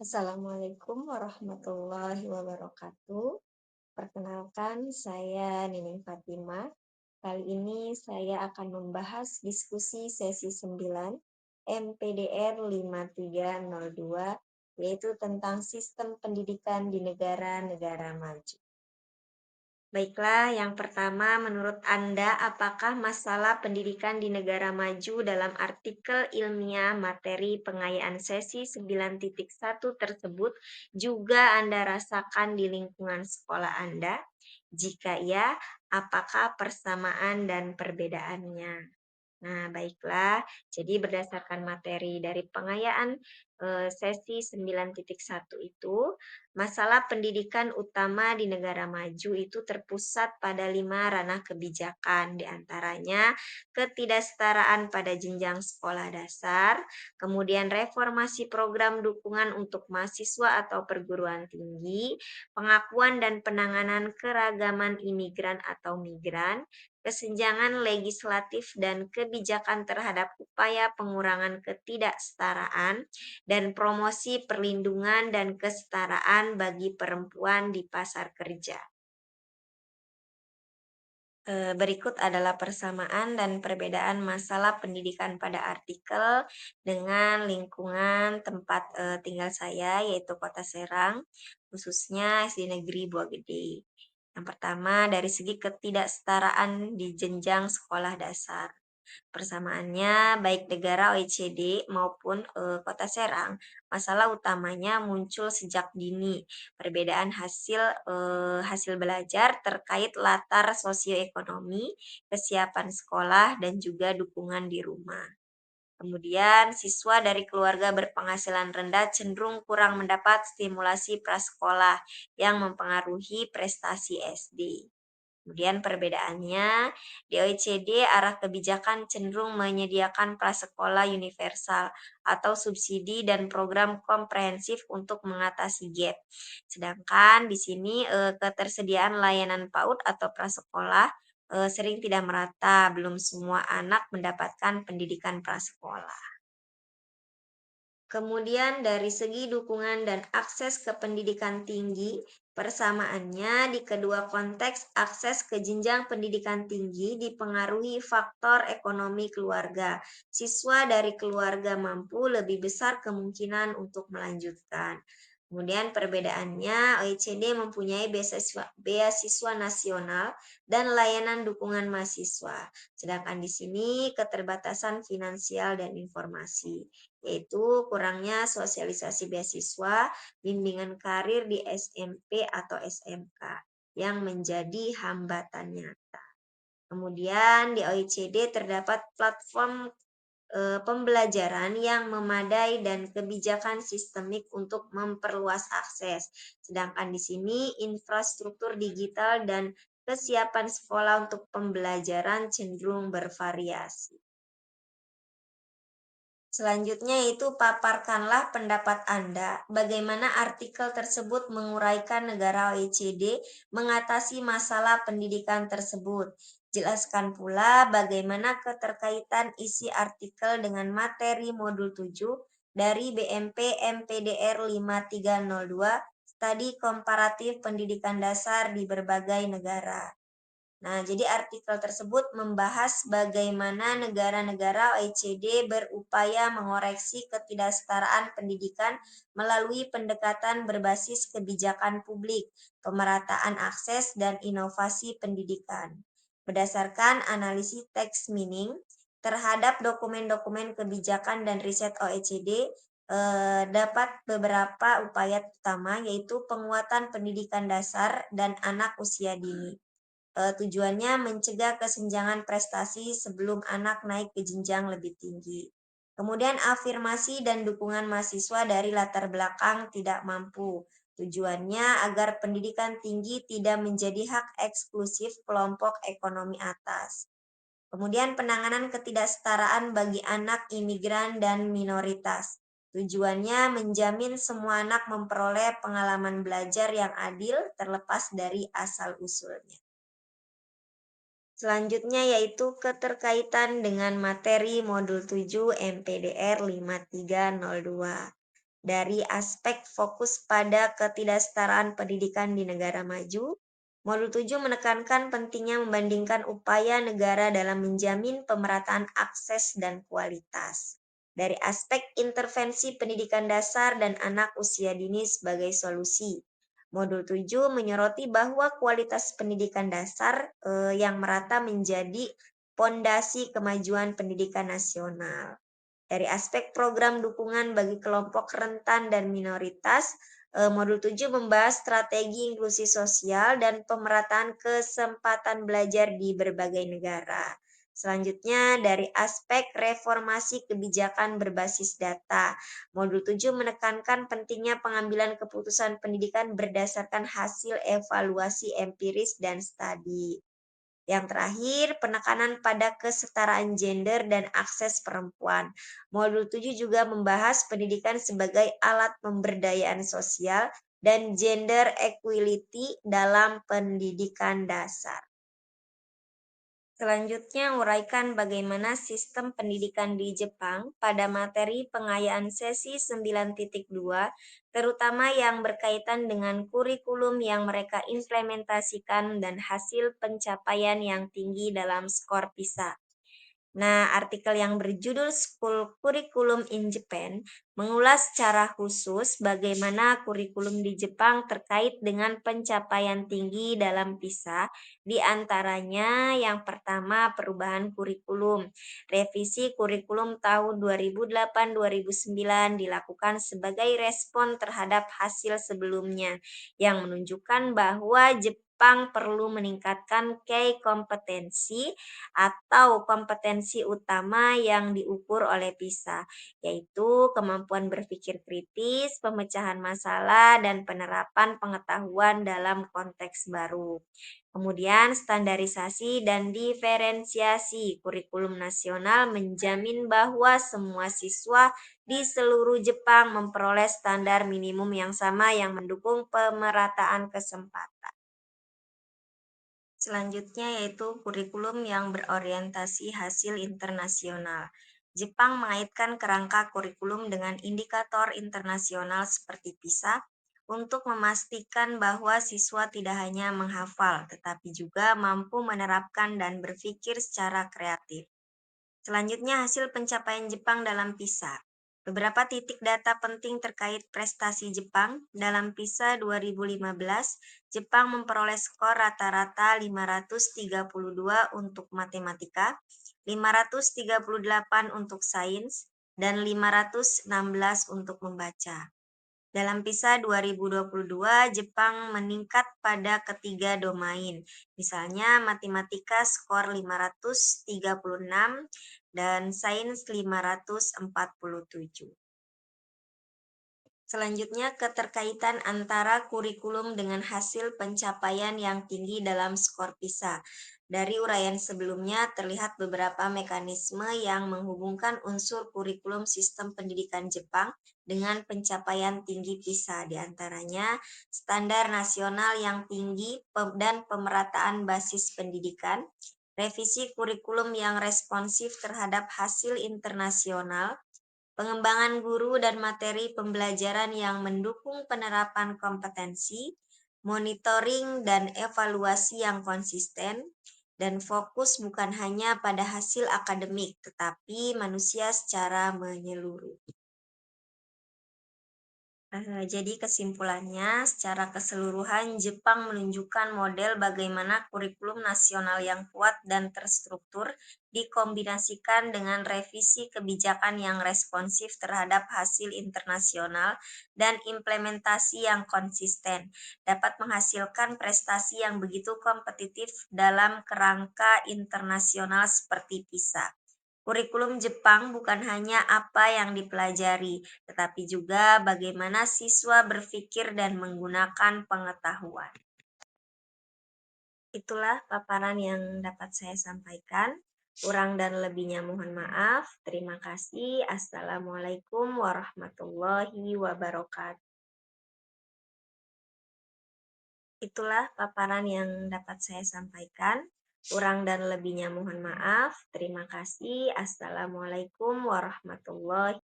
Assalamualaikum warahmatullahi wabarakatuh. Perkenalkan, saya Nining Fatima. Kali ini saya akan membahas diskusi sesi 9 MPDR 5302, yaitu tentang sistem pendidikan di negara-negara maju. Baiklah, yang pertama, menurut Anda, apakah masalah pendidikan di negara maju dalam artikel ilmiah materi pengayaan sesi 9.1 tersebut juga Anda rasakan di lingkungan sekolah Anda? Jika iya, apakah persamaan dan perbedaannya? Nah, baiklah. Jadi berdasarkan materi dari pengayaan sesi 9.1 itu, masalah pendidikan utama di negara maju itu terpusat pada 5 ranah kebijakan, diantaranya ketidaksetaraan pada jenjang sekolah dasar, kemudian reformasi program dukungan untuk mahasiswa atau perguruan tinggi, pengakuan dan penanganan keragaman imigran atau migran, kesenjangan legislatif dan kebijakan terhadap upaya pengurangan ketidaksetaraan, dan promosi perlindungan dan kesetaraan bagi perempuan di pasar kerja. Berikut adalah persamaan dan perbedaan masalah pendidikan pada artikel dengan lingkungan tempat tinggal saya, yaitu Kota Serang, khususnya SD Negeri Buagede. Yang pertama, dari segi ketidaksetaraan di jenjang sekolah dasar. Persamaannya, baik negara OECD maupun Kota Serang, masalah utamanya muncul sejak dini. Perbedaan hasil belajar terkait latar sosioekonomi, kesiapan sekolah, dan juga dukungan di rumah. Kemudian, siswa dari keluarga berpenghasilan rendah cenderung kurang mendapat stimulasi prasekolah yang mempengaruhi prestasi SD. Kemudian perbedaannya, di OECD arah kebijakan cenderung menyediakan prasekolah universal atau subsidi dan program komprehensif untuk mengatasi gap. Sedangkan di sini ketersediaan layanan PAUD atau prasekolah sering tidak merata, belum semua anak mendapatkan pendidikan prasekolah. Kemudian dari segi dukungan dan akses ke pendidikan tinggi, persamaannya di kedua konteks akses ke jenjang pendidikan tinggi dipengaruhi faktor ekonomi keluarga. Siswa dari keluarga mampu lebih besar kemungkinan untuk melanjutkan. Kemudian perbedaannya, OECD mempunyai beasiswa nasional dan layanan dukungan mahasiswa. Sedangkan di sini keterbatasan finansial dan informasi, yaitu kurangnya sosialisasi beasiswa, bimbingan karir di SMP atau SMK yang menjadi hambatan nyata. Kemudian di OECD terdapat platform pembelajaran yang memadai dan kebijakan sistemik untuk memperluas akses. Sedangkan di sini infrastruktur digital dan kesiapan sekolah untuk pembelajaran cenderung bervariasi. Selanjutnya itu paparkanlah pendapat Anda, bagaimana artikel tersebut menguraikan negara OECD mengatasi masalah pendidikan tersebut. Jelaskan pula bagaimana keterkaitan isi artikel dengan materi modul 7 dari BMP MPDR 5302, Studi Komparatif Pendidikan Dasar di berbagai negara. Nah, jadi artikel tersebut membahas bagaimana negara-negara OECD berupaya mengoreksi ketidaksetaraan pendidikan melalui pendekatan berbasis kebijakan publik, pemerataan akses, dan inovasi pendidikan. Berdasarkan analisis text meaning terhadap dokumen-dokumen kebijakan dan riset OECD, dapat beberapa upaya utama, yaitu penguatan pendidikan dasar dan anak usia dini. Tujuannya mencegah kesenjangan prestasi sebelum anak naik ke jenjang lebih tinggi. Kemudian afirmasi dan dukungan mahasiswa dari latar belakang tidak mampu. Tujuannya agar pendidikan tinggi tidak menjadi hak eksklusif kelompok ekonomi atas. Kemudian penanganan ketidaksetaraan bagi anak imigran dan minoritas. Tujuannya menjamin semua anak memperoleh pengalaman belajar yang adil terlepas dari asal-usulnya. Selanjutnya yaitu keterkaitan dengan materi modul 7 MPDR 5302. Dari aspek fokus pada ketidaksetaraan pendidikan di negara maju, Modul 7 menekankan pentingnya membandingkan upaya negara dalam menjamin pemerataan akses dan kualitas. Dari aspek intervensi pendidikan dasar dan anak usia dini sebagai solusi. Modul 7 menyoroti bahwa kualitas pendidikan dasar yang merata menjadi pondasi kemajuan pendidikan nasional. Dari aspek program dukungan bagi kelompok rentan dan minoritas, Modul 7 membahas strategi inklusi sosial dan pemerataan kesempatan belajar di berbagai negara. Selanjutnya, dari aspek reformasi kebijakan berbasis data, Modul 7 menekankan pentingnya pengambilan keputusan pendidikan berdasarkan hasil evaluasi empiris dan studi. Yang terakhir, penekanan pada kesetaraan gender dan akses perempuan. Modul 7 juga membahas pendidikan sebagai alat pemberdayaan sosial dan gender equality dalam pendidikan dasar. Selanjutnya, uraikan bagaimana sistem pendidikan di Jepang pada materi pengayaan sesi 9.2, terutama yang berkaitan dengan kurikulum yang mereka implementasikan dan hasil pencapaian yang tinggi dalam skor PISA. Nah, artikel yang berjudul School Curriculum in Japan mengulas secara khusus bagaimana kurikulum di Jepang terkait dengan pencapaian tinggi dalam PISA, di antaranya yang pertama perubahan kurikulum. Revisi kurikulum tahun 2008-2009 dilakukan sebagai respon terhadap hasil sebelumnya yang menunjukkan bahwa Jepang perlu meningkatkan key kompetensi atau kompetensi utama yang diukur oleh PISA, yaitu kemampuan berpikir kritis, pemecahan masalah, dan penerapan pengetahuan dalam konteks baru. Kemudian, standarisasi dan diferensiasi kurikulum nasional menjamin bahwa semua siswa di seluruh Jepang memperoleh standar minimum yang sama yang mendukung pemerataan kesempatan. Selanjutnya yaitu kurikulum yang berorientasi hasil internasional. Jepang mengaitkan kerangka kurikulum dengan indikator internasional seperti PISA untuk memastikan bahwa siswa tidak hanya menghafal, tetapi juga mampu menerapkan dan berpikir secara kreatif. Selanjutnya hasil pencapaian Jepang dalam PISA. Beberapa titik data penting terkait prestasi Jepang dalam PISA 2015, Jepang memperoleh skor rata-rata 532 untuk matematika, 538 untuk sains, dan 516 untuk membaca. Dalam PISA 2022, Jepang meningkat pada ketiga domain. Misalnya matematika skor 536 dan sains 547. Selanjutnya, keterkaitan antara kurikulum dengan hasil pencapaian yang tinggi dalam skor PISA. Dari uraian sebelumnya terlihat beberapa mekanisme yang menghubungkan unsur kurikulum sistem pendidikan Jepang dengan pencapaian tinggi PISA, di antaranya standar nasional yang tinggi dan pemerataan basis pendidikan, revisi kurikulum yang responsif terhadap hasil internasional, pengembangan guru dan materi pembelajaran yang mendukung penerapan kompetensi, monitoring dan evaluasi yang konsisten, dan fokus bukan hanya pada hasil akademik, tetapi manusia secara menyeluruh. Jadi kesimpulannya, secara keseluruhan Jepang menunjukkan model bagaimana kurikulum nasional yang kuat dan terstruktur dikombinasikan dengan revisi kebijakan yang responsif terhadap hasil internasional dan implementasi yang konsisten, dapat menghasilkan prestasi yang begitu kompetitif dalam kerangka internasional seperti PISA. Kurikulum Jepang bukan hanya apa yang dipelajari, tetapi juga bagaimana siswa berpikir dan menggunakan pengetahuan. Itulah paparan yang dapat saya sampaikan. Kurang dan lebihnya mohon maaf. Terima kasih. Assalamualaikum warahmatullahi wabarakatuh. Itulah paparan yang dapat saya sampaikan. Kurang dan lebihnya mohon maaf. Terima kasih. Assalamualaikum warahmatullahi